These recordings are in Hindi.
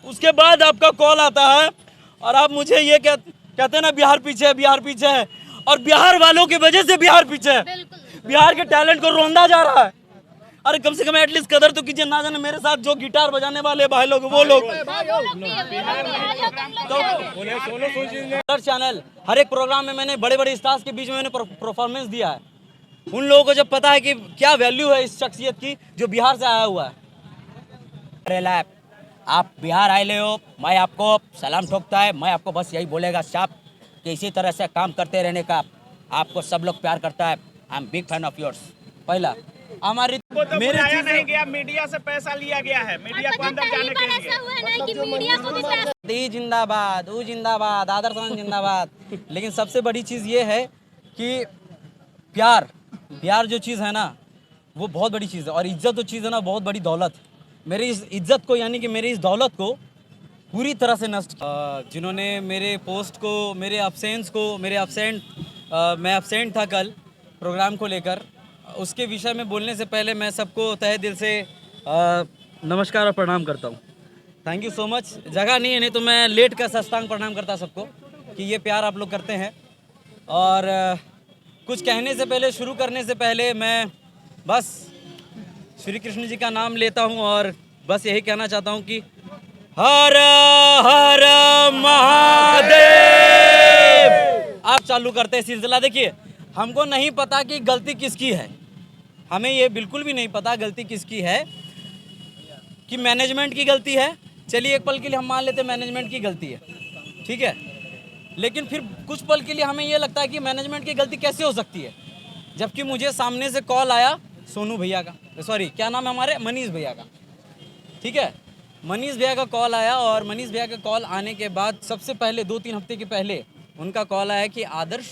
उसके बाद आपका कॉल आता है और आप मुझे ये कहते हैं ना बिहार पीछे है, बिहार पीछे है, और बिहार वालों की वजह से बिहार पीछे है। बिहार के टैलेंट को रोंदा जा रहा है। अरे कम से कम एटलीस्ट कदर तो कीजिए। ना जाने मेरे साथ जो गिटार बजाने वाले भाई लोग वो लोग तो चैनल हर एक प्रोग्राम में मैंने बड़े बड़े स्टार्स के बीच में मैंने परफॉर्मेंस दिया है। उन लोगों को जब पता है कि क्या वैल्यू है इस शख्सियत की जो बिहार से आया हुआ है। अरे आप बिहार आए ले हो, मैं आपको सलाम ठोकता है। मैं आपको बस यही बोलेगा साहब कि इसी तरह से काम करते रहने का। आपको सब लोग प्यार करता है। I am big fan of yours. पहला हमारी तो मेरे नहीं गया, मीडिया से पैसा लिया गया है, मीडिया को अंदर जाने के लिए। दी जिंदाबाद, ऊ जिंदाबाद, आदर्श जिंदाबाद। लेकिन सबसे बड़ी चीज़ ये है कि प्यार जो चीज़ है ना वो बहुत बड़ी चीज़ है। और इज्जत जो चीज़ है ना बहुत बड़ी दौलत। मेरी इस इज्जत को यानी कि मेरी इस दौलत को पूरी तरह से नष्ट किया। जिन्होंने मेरे पोस्ट को, मेरे मैं एब्सेंट था कल प्रोग्राम को लेकर, उसके विषय में बोलने से पहले मैं सबको तहे दिल से नमस्कार और प्रणाम करता हूँ। Thank you so much. जगह नहीं तो मैं लेट का साष्टांग प्रणाम करता सबको कि ये प्यार आप लोग करते हैं। और कुछ कहने से पहले, शुरू करने से पहले मैं बस श्री कृष्ण जी का नाम लेता हूँ और बस यही कहना चाहता हूँ कि हर हर महादेव। आप चालू करते हैं सिलसिला। देखिए, हमको नहीं पता कि गलती किसकी है। हमें ये बिल्कुल भी नहीं पता गलती किसकी है, कि मैनेजमेंट की गलती है। चलिए एक पल के लिए हम मान लेते हैं मैनेजमेंट की गलती है, ठीक है। लेकिन फिर कुछ पल के लिए हमें ये लगता है कि मैनेजमेंट की गलती कैसे हो सकती है, जबकि मुझे सामने से कॉल आया सोनू भैया का, सॉरी क्या नाम है हमारे, मनीष भैया का, ठीक है। मनीष भैया का कॉल आया और मनीष भैया का कॉल आने के बाद सबसे पहले 2-3 हफ्ते के पहले उनका कॉल आया कि आदर्श,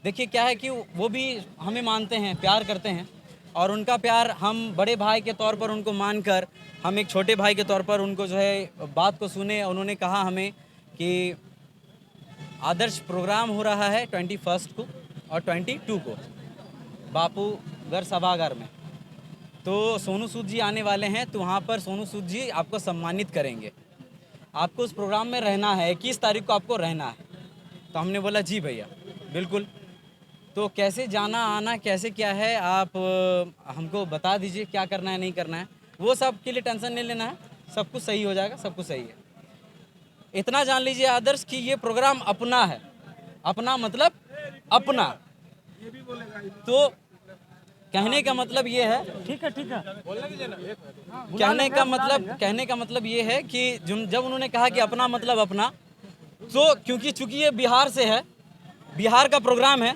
देखिए क्या है कि वो भी हमें मानते हैं, प्यार करते हैं, और उनका प्यार हम बड़े भाई के तौर पर उनको मानकर हम एक छोटे भाई के तौर पर उनको जो है बात को सुने। उन्होंने कहा हमें कि आदर्श प्रोग्राम हो रहा है 21 को और 22 को बापू घर सभागार में, तो सोनू सूद जी आने वाले हैं, तो वहाँ पर सोनू सूद जी आपको सम्मानित करेंगे। आपको उस प्रोग्राम में रहना है, 21 तारीख को आपको रहना है। तो हमने बोला जी भैया बिल्कुल। तो कैसे जाना आना कैसे क्या है आप हमको बता दीजिए, क्या करना है नहीं करना है। वो सब के लिए टेंशन नहीं लेना है, सब कुछ सही हो जाएगा, सब कुछ सही है। इतना जान लीजिए आदर्श कि ये प्रोग्राम अपना है। अपना मतलब अपना। तो कहने का मतलब ये है, ठीक है कहने का मतलब ये है कि जब उन्होंने कहा कि अपना मतलब अपना, तो क्योंकि चूंकि ये बिहार से है, बिहार का प्रोग्राम है,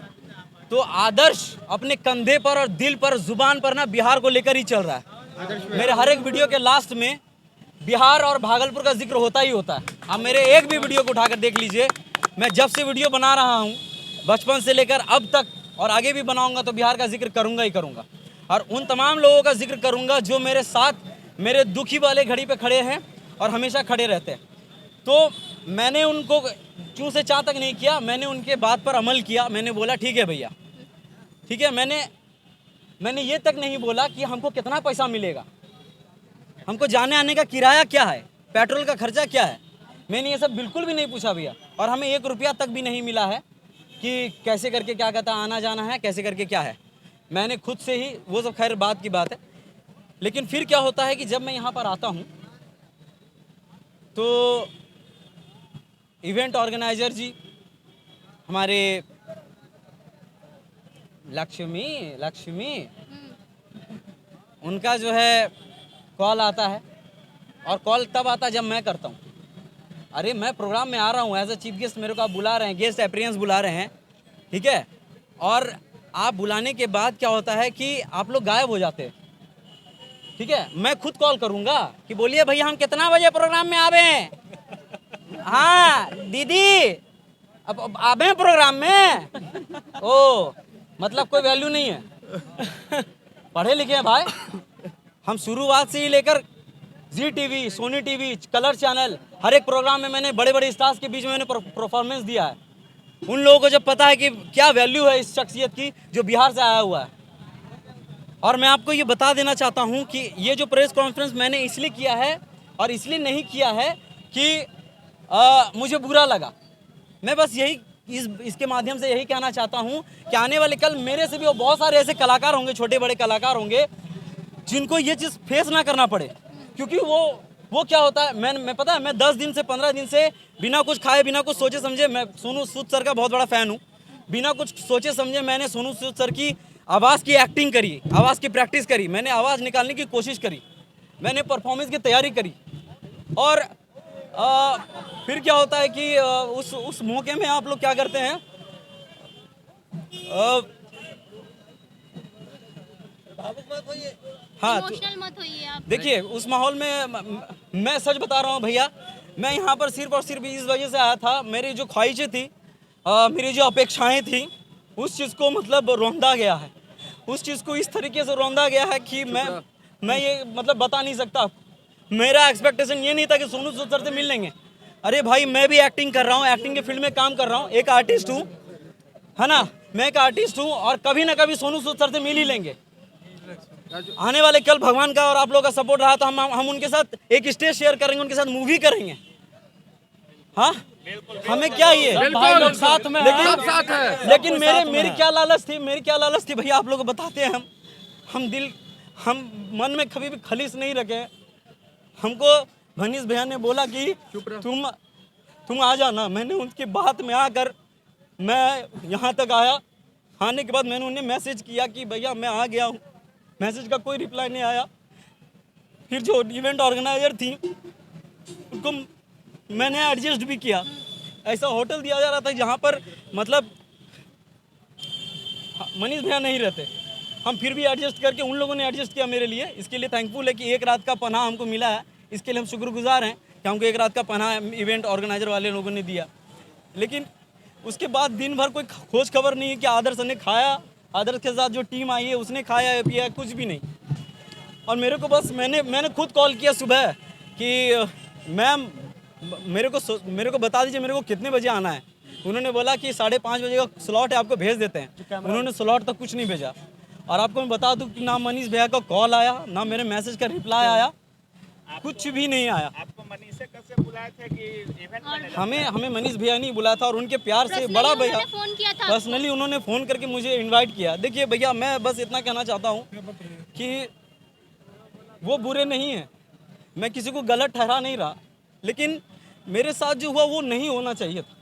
तो आदर्श अपने कंधे पर और दिल पर, जुबान पर ना बिहार को लेकर ही चल रहा है। मेरे हर एक वीडियो के लास्ट में बिहार और भागलपुर का जिक्र होता ही होता है। आप मेरे एक भी वीडियो को उठाकर देख लीजिए, मैं जब से वीडियो बना रहा हूँ बचपन से लेकर अब तक और आगे भी बनाऊंगा तो बिहार का जिक्र करूंगा ही करूंगा। और उन तमाम लोगों का जिक्र करूंगा जो मेरे साथ मेरे दुखी वाले घड़ी पे खड़े हैं और हमेशा खड़े रहते हैं। तो मैंने उनको चूँ से चाँ तक नहीं किया, मैंने उनके बात पर अमल किया। मैंने बोला ठीक है भैया, ठीक है। मैंने ये तक नहीं बोला कि हमको कितना पैसा मिलेगा, हमको जाने आने का किराया क्या है, पेट्रोल का खर्चा क्या है। मैंने ये सब बिल्कुल भी नहीं पूछा भैया। और हमें 1 रुपया तक भी नहीं मिला है कि कैसे करके क्या कहता आना जाना है, कैसे करके क्या है। मैंने खुद से ही, वो सब खैर बात की बात है। लेकिन फिर क्या होता है कि जब मैं यहाँ पर आता हूँ तो इवेंट ऑर्गेनाइजर जी हमारे लक्ष्मी उनका जो है कॉल आता है। और कॉल तब आता है जब मैं करता हूँ। अरे मैं प्रोग्राम में आ रहा हूँ एज अ चीफ गेस्ट, मेरे को आप बुला रहे हैं, गेस्ट अपीयरेंस बुला रहे हैं, ठीक है। और आप बुलाने के बाद क्या होता है कि आप लोग गायब हो जाते हैं, ठीक है। मैं खुद कॉल करूँगा कि बोलिए भैया हम कितना बजे प्रोग्राम में आवे हैं। हाँ दीदी अब आवे प्रोग्राम में। ओ मतलब कोई वैल्यू नहीं है। पढ़े लिखे हैं भाई हम। शुरुआत से ही लेकर Zee TV, Sony TV, Colors channel, हर एक प्रोग्राम में मैंने बड़े बड़े स्टार्स के बीच में मैंने परफॉर्मेंस दिया है। उन लोगों को जब पता है कि क्या वैल्यू है इस शख्सियत की जो बिहार से आया हुआ है। और मैं आपको ये बता देना चाहता हूँ कि ये जो प्रेस कॉन्फ्रेंस मैंने इसलिए किया है और इसलिए नहीं किया है कि मुझे बुरा लगा। मैं बस यही इसके माध्यम से यही कहना चाहता हूँ कि आने वाले कल मेरे से भी और बहुत सारे ऐसे कलाकार होंगे, छोटे बड़े कलाकार होंगे जिनको ये चीज़ फेस ना करना पड़े। क्योंकि वो क्या होता है, मैं पता है, मैं 10 दिन से 15 दिन से बिना कुछ खाए बिना कुछ सोचे समझे, मैं सोनू सूद सर का बहुत बड़ा फ़ैन हूँ, बिना कुछ सोचे समझे मैंने सोनू सूद सर की आवाज़ की एक्टिंग करी, आवाज़ की प्रैक्टिस करी, मैंने आवाज़ निकालने की कोशिश करी, मैंने परफॉर्मेंस की तैयारी करी। और फिर क्या होता है कि उस मौके में आप लोग क्या करते हैं, हाँ इमोशनल मत होइए आप। देखिए उस माहौल में मैं सच बता रहा हूँ भैया, मैं यहाँ पर सिर्फ और सिर्फ इस वजह से आया था, मेरी जो ख्वाहिशें थी, मेरी जो अपेक्षाएं थी, उस चीज़ को मतलब रौंदा गया है, उस चीज़ को इस तरीके से रौंदा गया है कि मैं ये मतलब बता नहीं सकता। मेरा एक्सपेक्टेशन ये नहीं था कि सोनू सूद सर से मिल लेंगे। अरे भाई मैं भी एक्टिंग कर रहा हूँ, एक्टिंग के फील्ड में काम कर रहा हूँ, एक आर्टिस्ट हूँ, है ना, मैं एक आर्टिस्ट हूँ और कभी ना कभी सोनू सूद सर से मिल ही लेंगे। आने वाले कल भगवान का और आप लोगों का सपोर्ट रहा तो हम उनके साथ एक स्टेज शेयर करेंगे, उनके साथ मूवी करेंगे। हाँ हमें क्या ये भाई लोग साथ में हैं, लेकिन मेरी क्या लालच थी भैया, आप लोग बताते हैं, हम मन में कभी भी खलीस नहीं रखे। हमको मनीष भैया ने बोला कि तुम आ जाना, मैंने उनकी बात में आकर मैं यहाँ तक आया। आने के बाद मैंने उन्हें मैसेज किया कि भैया मैं आ गया हूँ, मैसेज का कोई रिप्लाई नहीं आया। फिर जो इवेंट ऑर्गेनाइजर थी उनको मैंने एडजस्ट भी किया, ऐसा होटल दिया जा रहा था जहाँ पर मतलब मनीष भैया नहीं रहते, हम फिर भी एडजस्ट करके उन लोगों ने एडजस्ट किया मेरे लिए। इसके लिए थैंकफुल है कि एक रात का पनाह हमको मिला है, इसके लिए हम शुक्रगुजार हैं कि हमको एक रात का पनाह इवेंट ऑर्गेनाइजर वाले लोगों ने दिया। लेकिन उसके बाद दिन भर कोई खोज खबर नहीं है कि आदर्श ने खाया, आदर्श के साथ जो टीम आई है उसने खाया पिया, कुछ भी नहीं। और मेरे को बस मैंने खुद कॉल किया सुबह कि मैम मेरे को बता दीजिए मेरे को कितने बजे आना है। उन्होंने बोला कि 5:30 बजे का स्लॉट है, आपको भेज देते हैं। उन्होंने स्लॉट तक कुछ नहीं भेजा। और आपको मैं बता दूं कि ना मनीष भैया का कॉल आया, ना मेरे मैसेज का रिप्लाई आया, कुछ भी नहीं आया। आपको मनीष से कैसे बुलाए थे कि इवेंट में? हमें मनीष भैया नहीं बुलाया था, और उनके प्यार से बड़ा भैया फोन किया था, पर्सनली उन्होंने फ़ोन करके मुझे इनवाइट किया। देखिए भैया मैं बस इतना कहना चाहता हूँ कि वो बुरे नहीं हैं, मैं किसी को गलत ठहरा नहीं रहा, लेकिन मेरे साथ जो हुआ वो नहीं होना चाहिए था।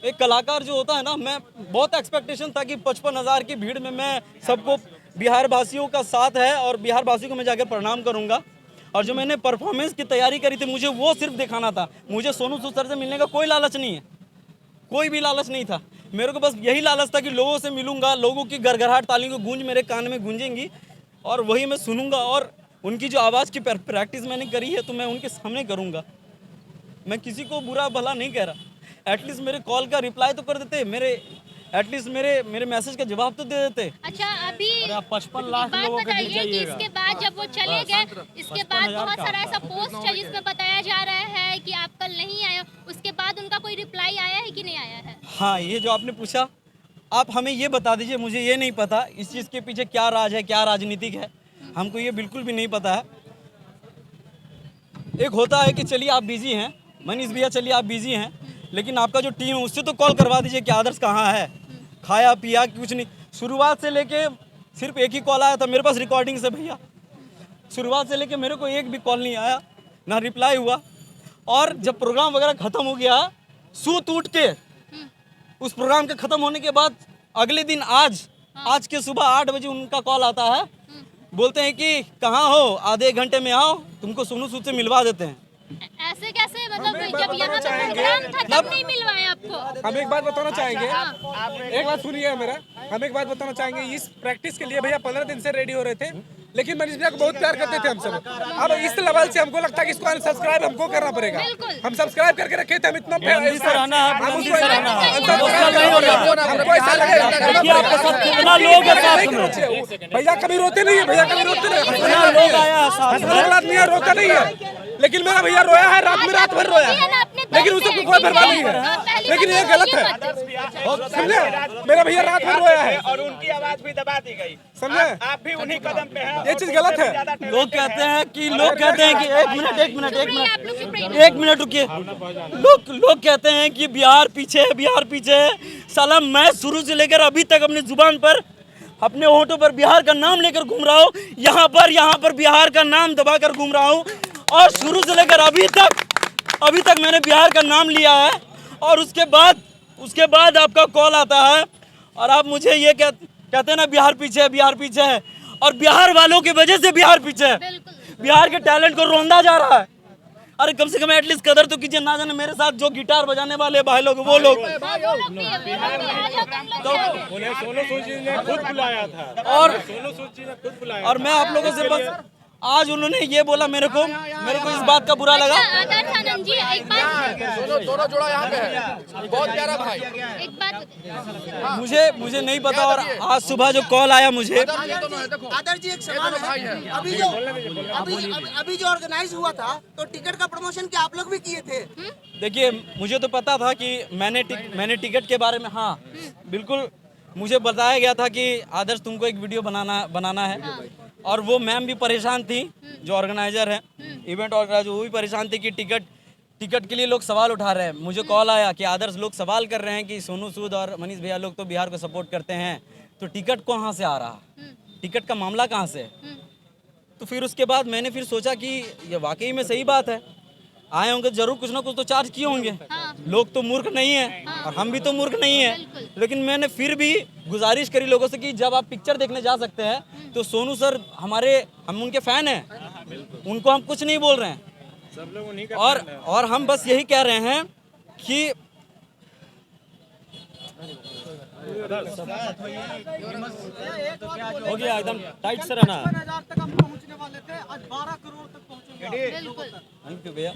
एक कलाकार जो होता है ना, मैं बहुत एक्सपेक्टेशन था कि 55,000 की भीड़ में मैं सबको, बिहार वासियों का साथ है और बिहार वासियों को मैं जाकर प्रणाम करूंगा। और जो मैंने परफॉर्मेंस की तैयारी करी थी, मुझे वो सिर्फ दिखाना था। मुझे सोनू सूद सर से मिलने का कोई लालच नहीं है, कोई भी लालच नहीं था। मेरे को बस यही लालच था कि लोगों से मिलूंगा, लोगों की गड़गड़ाहट तालियों की गूंज मेरे कान में गूंजेंगी और वही मैं सुनूंगा। और उनकी जो आवाज़ की प्रैक्टिस मैंने करी है तो मैं उनके सामने करूँगा। मैं किसी को बुरा भला नहीं कह रहा, एटलीस्ट मेरे कॉल का रिप्लाई तो कर देते, एटलीस्ट मेरे मैसेज का जवाब तो दे देते। अच्छा अभी 55 लाख बात लोगों के बीच बताइए कि जाइएगा। इसके बाद जब वो चले गए, इसके बाद बहुत सारा ऐसा पोस्ट है जिसमें बताया जा रहा है कि आप कल नहीं आए, उसके बाद उनका कोई रिप्लाई आया है कि नहीं आया है? हाँ, ये जो आपने पूछा, आप हमें ये बता दीजिए, मुझे ये नहीं पता इस चीज़ के पीछे क्या राज है, क्या राजनीतिक है, हमको ये बिल्कुल भी नहीं पता है। एक होता है कि चलिए आप बिजी हैं, मनीष भैया चलिए आप बिजी हैं, लेकिन आपका जो टीम है उससे तो कॉल करवा दीजिए कि आदर्श कहाँ है, खाया पिया कुछ नहीं। शुरुआत से लेके सिर्फ एक ही कॉल आया था मेरे पास रिकॉर्डिंग से भैया, शुरुआत से लेके मेरे को एक भी कॉल नहीं आया, ना रिप्लाई हुआ। और जब प्रोग्राम वगैरह ख़त्म हो गया, सूत उठ के उस प्रोग्राम के ख़त्म होने के बाद अगले दिन आज के सुबह 8 बजे उनका कॉल आता है, बोलते हैं कि कहाँ हो, आधे घंटे में आओ, तुमको सोनू सूद से मिलवा देते हैं। ऐसे कैसे, मतलब जब यहाँ पे प्रोग्राम था तब नहीं मिलवाए आपको? हम एक बात बताना चाहेंगे, एक बात सुनिए मेरा, हम एक बात बताना चाहेंगे। इस प्रैक्टिस के लिए भैया 15 दिन से रेडी हो रहे थे, लेकिन मनीष भैया को बहुत प्यार करते थे हम सब। अब इस लेवल से हमको लगता है कि इसको अनसब्सक्राइब हमको करना पड़ेगा। हम सब्सक्राइब करके रखे थे, हम इतना हमको ऐसा लगे भैया कभी रोते नहीं है, भैया कभी रोते नहीं, रोता नहीं है, लेकिन मेरा भैया रोया है, रात भर रोया है, लेकिन उसको कोई परवाह नहीं है। लेकिन ये गलत है, समझे? मेरा भैया रात भर रोया है और उनकी आवाज भी दबा दी गई। समझे? आप भी उन्हीं कदम पे हैं। ये चीज गलत है। लोग कहते हैं कि एक मिनट रुकिए। लोग कहते हैं कि बिहार पीछे है, बिहार पीछे है। साला मैं शुरू से लेकर अभी तक अपने जुबान पर, अपने होठों पर बिहार का नाम लेकर घूम रहा हूँ। यहाँ पर बिहार का नाम दबाकर घूम रहा हूँ, और शुरू से लेकर अभी तक मैंने बिहार का नाम लिया है। और उसके बाद आपका कॉल आता है और आप मुझे ये कहते हैं ना बिहार पीछे है, बिहार पीछे है। और बिहार वालों की वजह से बिहार पीछे है। बिहार के टैलेंट को रोंदा जा रहा है। अरे कम से कम एटलीस्ट कदर तो कीजिए। ना जाने मेरे साथ जो गिटार बजाने वाले भाई लोग, वो लोग सोनू सूद जी ने खुद बुलाया था। और मैं आप लोगों से बस, आज उन्होंने ये बोला मेरे को इस बात का बुरा लगा। आदर्श आनंद जी, एक बात, दोनों जोड़ा यहाँ पे है, बहुत प्यारा भाई। एक बात मुझे नहीं पता। और आज सुबह जो कॉल आया मुझे, आदर्श जी एक सवाल है। अभी जो ऑर्गेनाइज हुआ था तो टिकट का प्रमोशन क्या आप लोग भी किए थे? देखिए मुझे तो पता था कि मैंने टिकट के बारे में, हाँ बिल्कुल, मुझे बताया गया था कि आदर्श तुमको एक वीडियो बनाना है। और वो मैम भी परेशान थी, जो ऑर्गेनाइजर है, इवेंट ऑर्गेनाइजर, वो भी परेशान थी कि टिकट के लिए लोग सवाल उठा रहे हैं। मुझे कॉल आया कि आदर्श लोग सवाल कर रहे हैं कि सोनू सूद और मनीष भैया लोग तो बिहार को सपोर्ट करते हैं, तो टिकट कहाँ से आ रहा, टिकट का मामला कहाँ से। तो फिर उसके बाद मैंने फिर सोचा कि ये वाकई में सही बात है, आए होंगे जरूर कुछ ना कुछ तो चार्ज किए होंगे। लोग तो मूर्ख नहीं है, और हम भी तो मूर्ख नहीं है। लेकिन मैंने फिर भी गुजारिश करी लोगों से कि जब आप पिक्चर देखने जा सकते हैं तो सोनू सर हम उनके फैन हैं, उनको हम कुछ नहीं बोल रहे हैं। और हम बस यही कह रहे हैं कि हो गया एकदम टाइट से रहना। 50,000 तक हम पहुंचने वाले थे, आज 12 करोड़ तक पहुंचेंगे। थैंक यू भैया।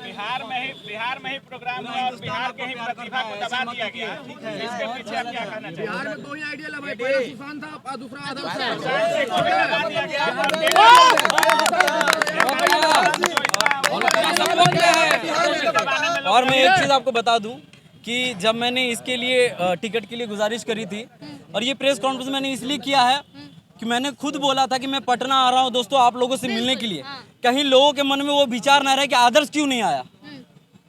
बिहार में ही प्रोग्राम हुआ और बिहार के ही प्रतिभा को दबा दिया गया। इसके पीछे आप क्या कहना चाहिए? बिहार में दो ही आइडियल है भाई, पहला सुशांत था और दूसरा आदर्श है। और मैं एक चीज़ आपको बता दूं कि जब मैंने इसके लिए टिकट के लिए गुजारिश करी थी, और ये प्रेस कॉन्फ्रेंस मैंने इसलिए किया है कि मैंने खुद बोला था कि मैं पटना आ रहा हूं दोस्तों आप लोगों से मिलने के लिए। कहीं लोगों के मन में वो विचार ना रहे कि आदर्श क्यों नहीं आया।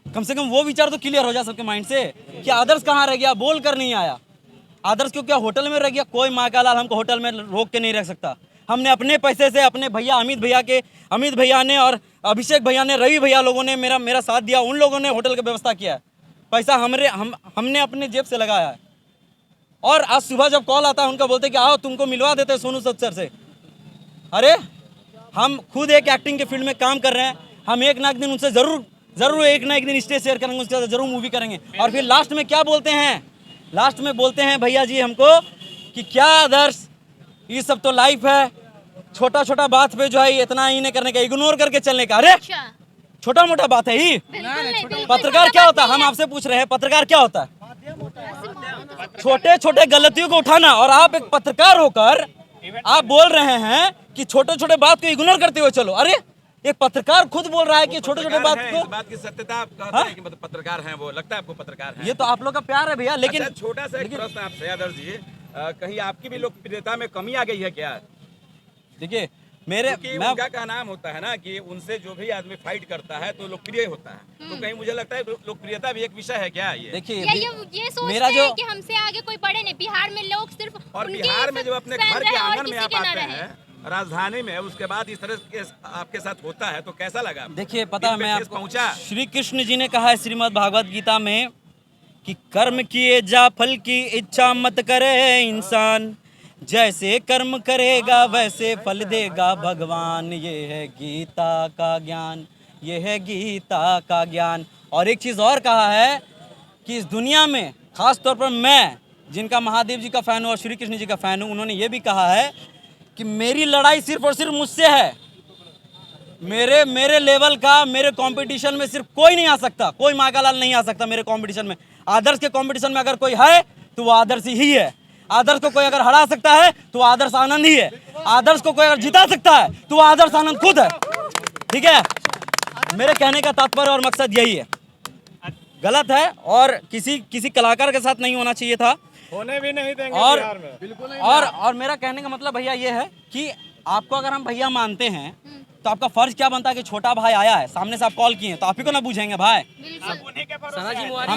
कम से कम वो विचार तो क्लियर हो जाए सबके माइंड से कि आदर्श कहाँ रह गया, बोल कर नहीं आया। आदर्श क्यों, क्या होटल में रह गया? कोई माँ का लाल हमको होटल में रोक के नहीं रख सकता। हमने अपने पैसे से, अपने भैया अमित भैया ने और अभिषेक भैया ने, रवि भैया लोगों ने मेरा साथ दिया, उन लोगों ने होटल की व्यवस्था किया है। पैसा हमने अपने जेब से लगाया है। और आज सुबह जब कॉल आता है उनका बोलते कि आओ तुमको मिलवा देते हैं सोनू सूद सर से। अरे हम खुद एक एक्टिंग के फील्ड में काम कर रहे हैं, हम एक ना एक दिन उनसे जरूर एक ना एक दिन स्टेज शेयर करेंगे, उसके बाद जरूर मूवी करेंगे। और फिर लास्ट में क्या बोलते हैं, लास्ट में बोलते हैं भैया जी हमको कि क्या आदर्श ये सब तो लाइफ है, छोटा छोटा बात पे जो है इतना ही नहीं करने का, इग्नोर करके चलने का। अरे छोटा मोटा बात है ही। पत्रकार क्या होता है, हम आपसे पूछ रहे हैं, पत्रकार क्या होता है? छोटे छोटे गलतियों को उठाना। और आप एक पत्रकार होकर आप बोल रहे हैं कि छोटे छोटे बात को इग्नोर करते हुए चलो। अरे एक पत्रकार खुद बोल रहा है कि छोटे छोटे बात को, बात की सत्यता आप कहते हैं कि मतलब पत्रकार हैं वो, लगता है आपको पत्रकार हैं। ये तो आप लोग का प्यार है भैया। लेकिन अच्छा, छोटा सा एक प्रश्न आपसे आदर्श जी, कहीं आपकी भी लोकप्रियता में कमी आ गई है क्या? देखिए उनका का नाम होता है ना कि उनसे जो भी आदमी फाइट करता है तो लोकप्रिय होता है, तो कहीं मुझे लगता है लोकप्रियता भी एक विषय है क्या? ये देखिए ये सोचते हैं कि हमसे आगे कोई बड़े नहीं। बिहार में लोग सिर्फ और बिहार में जब अपने घर के आंगन में आप आते हैं, राजधानी में, उसके बाद इस तरह के आपके साथ होता है तो कैसा लगा? देखिए पता है मैं आपको पहुंचा, श्री कृष्ण जी ने कहा है श्रीमद् भागवत गीता में कि कर्म किए जा फल की इच्छा मत करे इंसान, जैसे कर्म करेगा वैसे फल देगा भगवान। ये है गीता का ज्ञान, ये है गीता का ज्ञान। और एक चीज़ और कहा है कि इस दुनिया में खास तौर पर मैं जिनका महादेव जी का फ़ैन हूँ और श्री कृष्ण जी का फ़ैन हूँ, उन्होंने ये भी कहा है कि मेरी लड़ाई सिर्फ और सिर्फ मुझसे है। मेरे लेवल का, मेरे कंपटीशन में सिर्फ कोई नहीं आ सकता, कोई माँ का लाल नहीं आ सकता मेरे कंपटीशन में। आदर्श के कंपटीशन में अगर कोई है तो वो आदर्श ही है। आदर्श को कोई अगर हरा सकता है तो आदर्श आनंद ही है। आदर्श को कोई अगर जिता सकता है तो वो आदर्श आनंद खुद है। ठीक है, मेरे कहने का तात्पर्य और मकसद यही है। गलत है और किसी कलाकार के साथ नहीं होना चाहिए था। होने भी नहीं देंगे और बिहार में। बिल्कुल और मेरा कहने का मतलब भैया ये है कि आपको अगर हम भैया मानते हैं तो आपका फर्ज क्या बनता है कि छोटा भाई आया है सामने से आप कॉल किए तो आप ही को ना पूछेंगे भाई, हम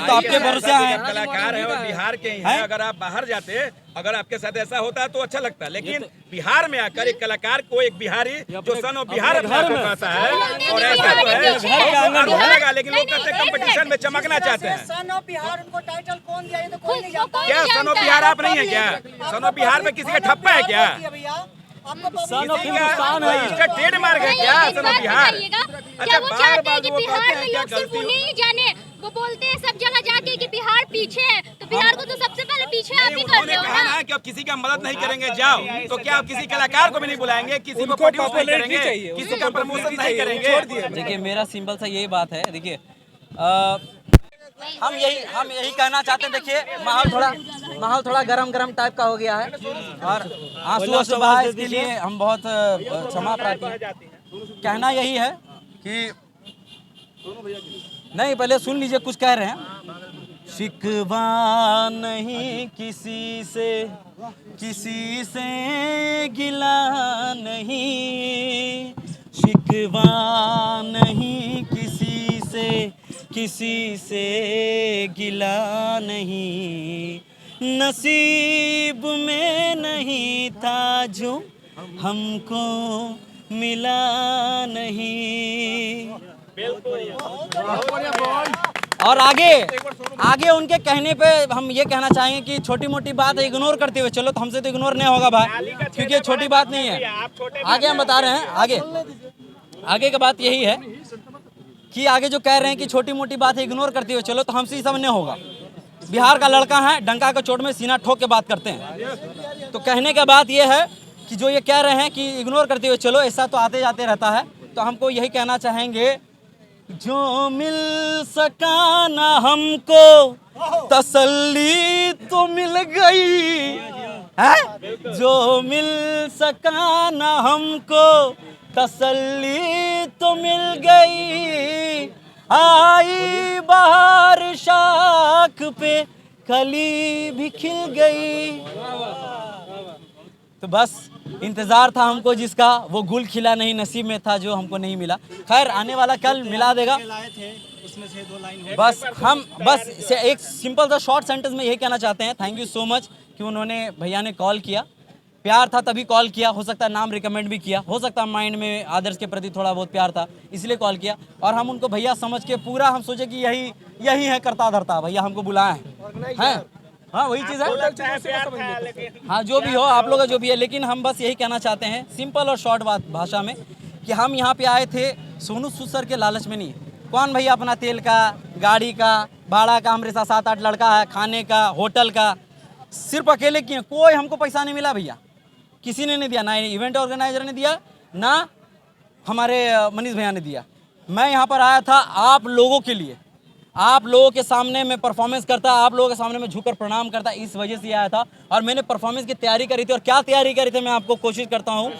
तो आपके भरोसे आए हैं। कलाकार है और बिहार के ही हैं। अगर आप बाहर जाते, अगर आपके साथ ऐसा होता तो अच्छा लगता, लेकिन बिहार में आकर एक कलाकार को एक बिहारी जो सन ऑफ बिहार अपने को कहता है और ऐसा तो है लगा, लेकिन लोग कहते हैं कंपटीशन में चमकना चाहते हैं। सन ऑफ बिहार उनको टाइटल कौन दिया, ये तो कोई नहीं जानता। क्या सन ऑफ बिहार आप नहीं है क्या? सन ऑफ बिहार में किसी का ठप्पा है क्या? भैया सन ऑफ हिंदुस्तान है। इसका ट्रेडमार्क है क्या सन ऑफ बिहार? क्या वो चाहते हैं कि बिहार में लोग सिर्फ उन्हें ही जाने? वो बोलते हैं सब जगह जाके कि बिहार पीछे है, तो बिहार को तो सबसे पहले पीछे आप ही कर रहे हो कहा ना। ना कि आप किसी का मदद नहीं करेंगे जाओ, तो क्या आप किसी कलाकार को भी नहीं बुलाएंगे, किसी को प्रोड्यूस नहीं करेंगे, किसी का प्रमोशन नहीं करेंगे? देखिए मेरा सिंपल सा यही बात है। देखिए हम यही कहना चाहते हैं। देखिए माहौल थोड़ा गरम टाइप का हो गया है और आंसू बहा है, इसके लिए हम बहुत क्षमा प्रार्थी हैं। कहना यही है कि नहीं, पहले सुन लीजिए कुछ कह रहे हैं। शिकवा नहीं किसी से गिला नहीं, शिकवा नहीं किसी से गिला नहीं, नसीब में नहीं था जो हमको मिला नहीं। और आगे उनके कहने पे हम ये कहना चाहेंगे कि छोटी मोटी बात इग्नोर करते हुए चलो, तो हमसे तो इग्नोर नहीं होगा भाई, क्योंकि ये छोटी बात नहीं है। आगे हम बता रहे हैं, आगे का बात यही है कि आगे जो कह रहे हैं कि छोटी मोटी बात इग्नोर करते हुए चलो, तो हमसे ये सब नहीं होगा। बिहार का लड़का है, डंका का चोट में सीना ठोक के बात करते हैं। तो कहने का बात ये है कि जो ये कह रहे हैं कि इग्नोर करते हुए चलो, ऐसा तो आते जाते रहता है। तो हमको यही कहना चाहेंगे, जो मिल सका ना हमको तसल्ली तो मिल गई है, जो मिल सका ना हमको तसल्ली तो मिल गई, आई बाहर शाख पे कली भी खिल गई। तो बस इंतज़ार था हमको जिसका, वो गुल खिला नहीं नसीब में था जो हमको नहीं मिला। खैर आने वाला कल मिला देगा। बस एक सिंपल सा शॉर्ट सेंटेंस में यही कहना चाहते हैं, थैंक यू सो मच कि उन्होंने भैया ने कॉल किया। प्यार था तभी कॉल किया, हो सकता है नाम रिकमेंड भी किया, हो सकता है माइंड में आदर्श के प्रति थोड़ा बहुत प्यार था इसलिए कॉल किया। और हम उनको भैया समझ के पूरा हम सोचे कि यही है करता धरता भैया हमको बुलाए हैं। हाँ वही चीज़ है। हाँ जो भी हो आप लोग का जो भी है, लेकिन हम बस यही कहना चाहते हैं सिंपल और शॉर्ट बात भाषा में कि हम यहाँ पे आए थे सोनू सूद सर के लालच में नहीं। कौन भैया अपना तेल का, गाड़ी का भाड़ा का, हमारे साथ 7-8 लड़का है, खाने का, होटल का, सिर्फ अकेले किए, कोई हमको पैसा नहीं मिला भैया, किसी ने नहीं दिया, ना इवेंट ऑर्गेनाइजर ने दिया, ना हमारे मनीष भैया ने दिया। मैं यहाँ पर आया था आप लोगों के लिए, आप लोगों के सामने मैं परफॉर्मेंस करता, आप लोगों के सामने मैं झुककर प्रणाम करता, इस वजह से आया था। और मैंने परफॉर्मेंस की तैयारी करी थी, और क्या तैयारी करी थी मैं आपको कोशिश करता हूँ।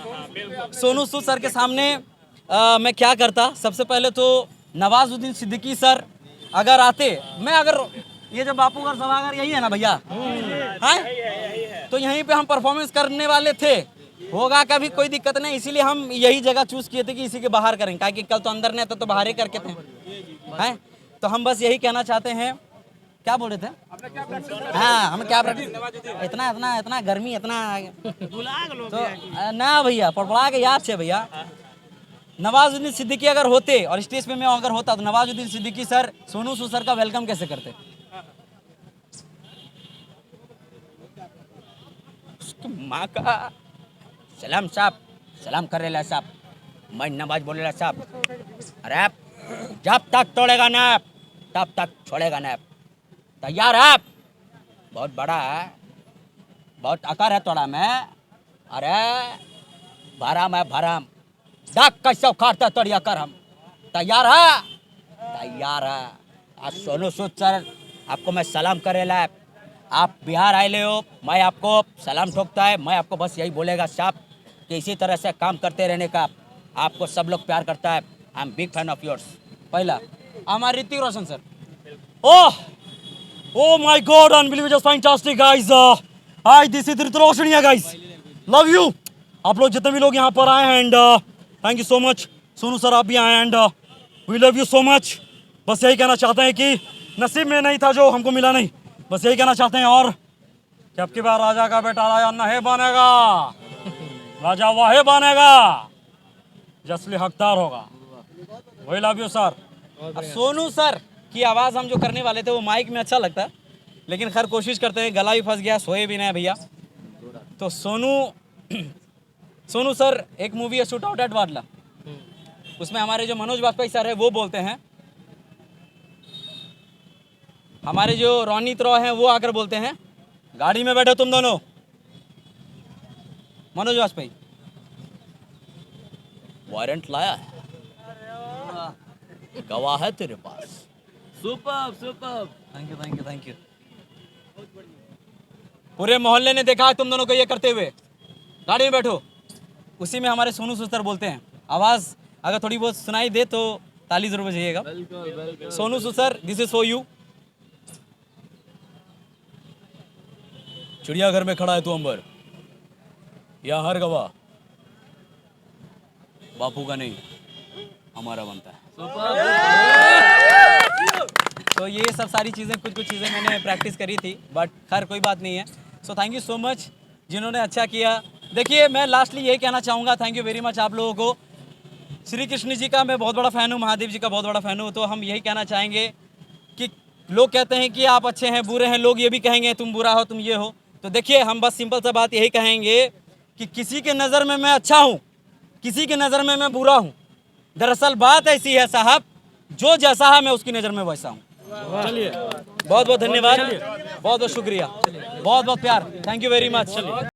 सोनू सूद सर के सामने मैं क्या करता, सबसे पहले तो नवाजुद्दीन सिद्दीकी सर अगर आते, मैं अगर ये जो बापूगढ़ सभागार यही है ना भैया, हैं तो यहीं पे हम परफॉर्मेंस करने वाले थे, होगा कभी कोई दिक्कत नहीं, इसीलिए हम यही जगह चूज किए थे कि इसी के बाहर करेंगे, क्या कि कल तो अंदर नहीं था तो बाहर ही करके थे, हैं। तो हम बस यही कहना चाहते हैं, क्या बोल रहे थे? हाँ हम क्या इतना गर्मी इतना तो ना भैया पड़पड़ा के याद से भैया, नवाजुद्दीन सिद्दीकी अगर होते और स्टेज पे मैं अगर होता तो नवाजुद्दीन सिद्दीकी सर सोनू सूद सर का वेलकम कैसे करते? माँ का सलाम साहब, सलाम कर रहे साहब, मैं नवाज बोले साहब, अरे जब तक तोड़ेगा ना तब तक छोड़ेगा ना, तैयार है? बहुत बड़ा है, बहुत आकार है तोड़ा में, अरे भरम है भरम, डाक कैसे उखाड़ता तोड़िया कर हम, तैयार है? तैयार है। आज सोनू सूद सर आपको मैं सलाम करे ला, आप बिहार आए ले हो, मैं आपको सलाम ठोकता है, मैं आपको बस यही बोलेगा साहब कि इसी तरह से काम करते रहने का, आपको सब लोग प्यार करता है। I am big fan of yours. पहला हमारे Hrithik Roshan sir, Oh my God, unbelievable, just fantastic, guys. Hi, this is Ritu Roshaniya, guys. Love you. आप लोग जितने भी लोग यहाँ पर आए हैं and thank you so much. Sonu sir आप भी आए and we love you so much. बस यही कहना चाहते हैं कि नसीब में नहीं था जो हमको मिला नहीं. बस यही कहना चाहते हैं और कि अब की बार राजा का बेटा राजा नहीं बनेगा, राजा वाहे बनेगा, जसली हकदार होगा. वही love you sir. Sonu sir की आवाज़ हम जो करने वाले थे वो माइक में अच्छा लगता है, लेकिन खैर कोशिश करते हैं. गला भी फंस गया, सोए भी नहीं भैया. तो सोनू सर एक मूवी है शूट आउट एट वाडला, उसमें हमारे जो मनोज वाजपेयी सर है वो बोलते हैं, हमारे जो रोनित रॉय हैं वो आकर बोलते हैं गाड़ी में बैठो तुम दोनों. मनोज वाजपेयी वारंट लाया है, गवाह है तेरे पास. Super super. Thank you thank you thank you. पूरे मोहल्ले ने देखा तुम दोनों को ये करते हुए. गाड़ी में बैठो. उसी में हमारे सोनू सुसर बोलते हैं. आवाज़ अगर थोड़ी बहुत सुनाई दे तो ताली जरूर बजाइएगा. सोनू सुसर, दिस इज फॉर यू. चिड़ियाघर में खड़ा है तू अंबर, या हर गवाह बापू का नहीं हमारा बनता है. तो ये सब सारी चीज़ें कुछ चीज़ें मैंने प्रैक्टिस करी थी, बट खैर कोई बात नहीं है. So thank you so much जिन्होंने अच्छा किया. देखिए मैं लास्टली यही कहना चाहूँगा, थैंक यू वेरी मच आप लोगों को. श्री कृष्ण जी का मैं बहुत बड़ा फ़ैन हूँ, महादेव जी का बहुत बड़ा फ़ैन हूँ. तो हम यही कहना चाहेंगे कि लोग कहते हैं कि आप अच्छे हैं बुरे हैं, लोग ये भी कहेंगे तुम बुरा हो तुम ये हो. तो देखिए हम बस सिंपल सा बात यही कहेंगे कि किसी के नज़र में मैं अच्छा हूँ, किसी की नज़र में मैं बुरा हूँ. दरअसल बात ऐसी है साहब, जो जैसा है मैं उसकी नज़र में वैसा हूँ. चलिए बहुत बहुत धन्यवाद, बहुत बहुत शुक्रिया, बहुत बहुत प्यार. Thank you very much. चलिए.